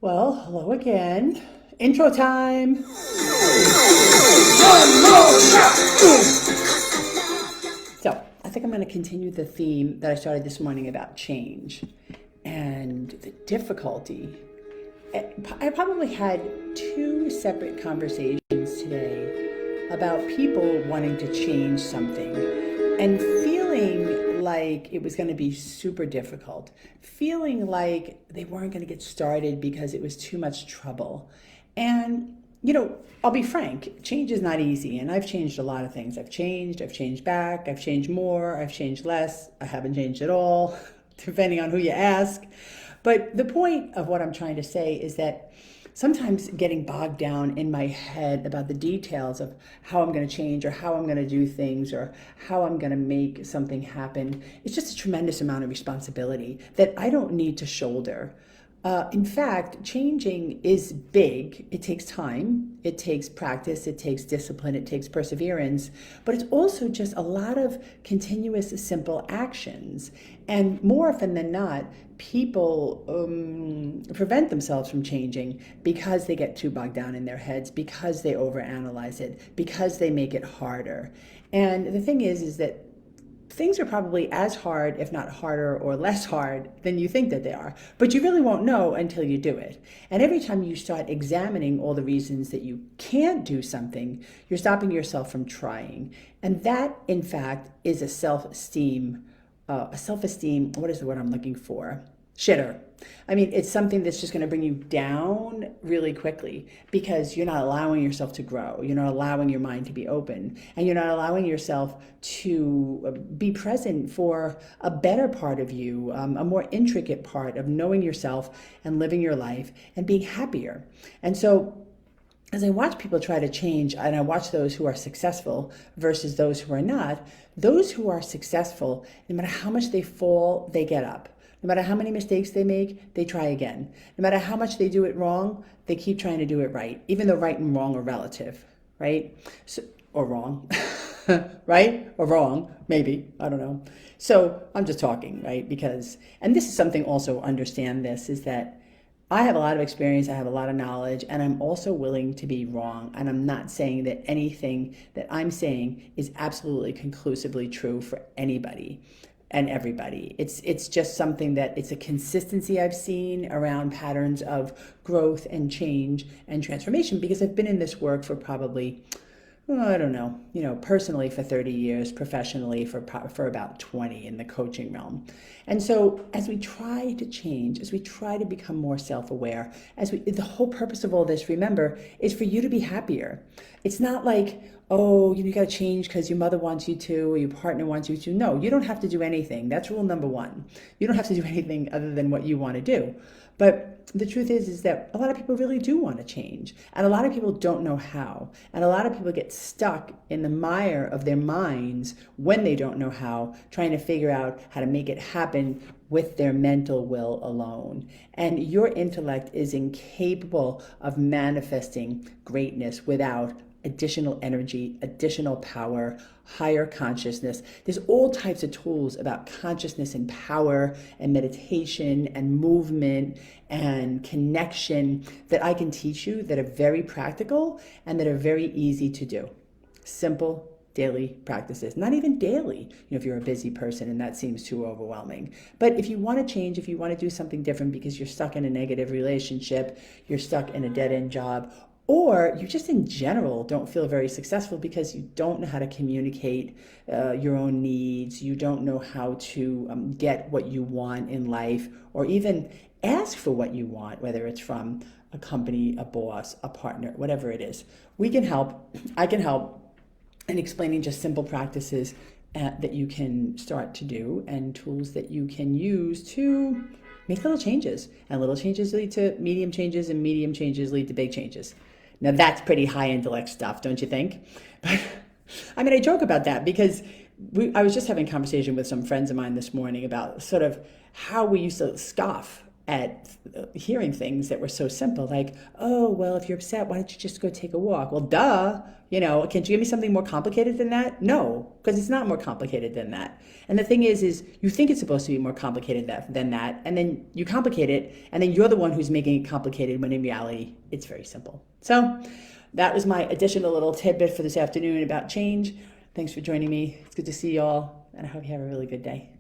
Well, hello again. Intro time. So, I think I'm going to continue the theme that I started this morning about change and the difficulty. I probably had two separate conversations today about people wanting to change something and feeling like it was going to be super difficult, feeling like they weren't going to get started because it was too much trouble. And I'll be frank, change is not easy. And I've changed a lot of things. I've changed back, I've changed more, I've changed less, I haven't changed at all, depending on who you ask. But the point of what I'm trying to say is that sometimes getting bogged down in my head about the details of how I'm going to change or how I'm going to do things or how I'm going to make something happen, it's just a tremendous amount of responsibility that I don't need to shoulder. In fact, changing is big. It takes time, it takes practice, it takes discipline, it takes perseverance, but it's also just a lot of continuous, simple actions. And more often than not, people prevent themselves from changing because they get too bogged down in their heads, because they overanalyze it, because they make it harder. And the thing is that things are probably as hard, if not harder or less hard than you think that they are. But you really won't know until you do it. And every time you start examining all the reasons that you can't do something, you're stopping yourself from trying. And that, in fact, is what is the word I'm looking for? Shitter. I mean, it's something that's just going to bring you down really quickly because you're not allowing yourself to grow. You're not allowing your mind to be open, and you're not allowing yourself to be present for a better part of you, a more intricate part of knowing yourself and living your life and being happier. And so as I watch people try to change, and I watch those who are successful versus those who are not, those who are successful, no matter how much they fall, they get up. No matter how many mistakes they make, they try again. No matter how much they do it wrong, they keep trying to do it right, even though right and wrong are relative, right? So, or wrong, right? Or wrong, maybe, I don't know. So I'm just talking, right? And this is something also, understand this, is that I have a lot of experience, I have a lot of knowledge, and I'm also willing to be wrong. And I'm not saying that anything that I'm saying is absolutely conclusively true for anybody and everybody. It's just something that it's a consistency I've seen around patterns of growth and change and transformation because I've been in this work for probably, I don't know, personally for 30 years, professionally for about 20 in the coaching realm. And so as we try to change, as we try to become more self-aware, the whole purpose of all this, remember, is for you to be happier. It's not like, oh, you got to change because your mother wants you to or your partner wants you to. No, you don't have to do anything. That's rule number one. You don't have to do anything other than what you want to do. But the truth is that a lot of people really do want to change. And a lot of people don't know how. And a lot of people get stuck in the mire of their minds when they don't know how, trying to figure out how to make it happen with their mental will alone. And your intellect is incapable of manifesting greatness without additional energy, additional power, higher consciousness. There's all types of tools about consciousness and power and meditation and movement and connection that I can teach you that are very practical and that are very easy to do. Simple daily practices. Not even daily, if you're a busy person and that seems too overwhelming. But if you want to change, if you want to do something different because you're stuck in a negative relationship, you're stuck in a dead-end job, or you just in general don't feel very successful because you don't know how to communicate your own needs, you don't know how to get what you want in life, or even ask for what you want, whether it's from a company, a boss, a partner, whatever it is. We can help. I can help in explaining just simple practices that you can start to do and tools that you can use to make little changes. And little changes lead to medium changes, and medium changes lead to big changes. Now that's pretty high intellect stuff, don't you think? But I mean, I joke about that because I was just having a conversation with some friends of mine this morning about sort of how we used to scoff at hearing things that were so simple, like, oh, well, if you're upset, why don't you just go take a walk? Well, duh, can't you give me something more complicated than that? No, because it's not more complicated than that. And the thing is you think it's supposed to be more complicated than that, and then you complicate it, and then you're the one who's making it complicated when in reality, it's very simple. So that was my additional little tidbit for this afternoon about change. Thanks for joining me. It's good to see you all, and I hope you have a really good day.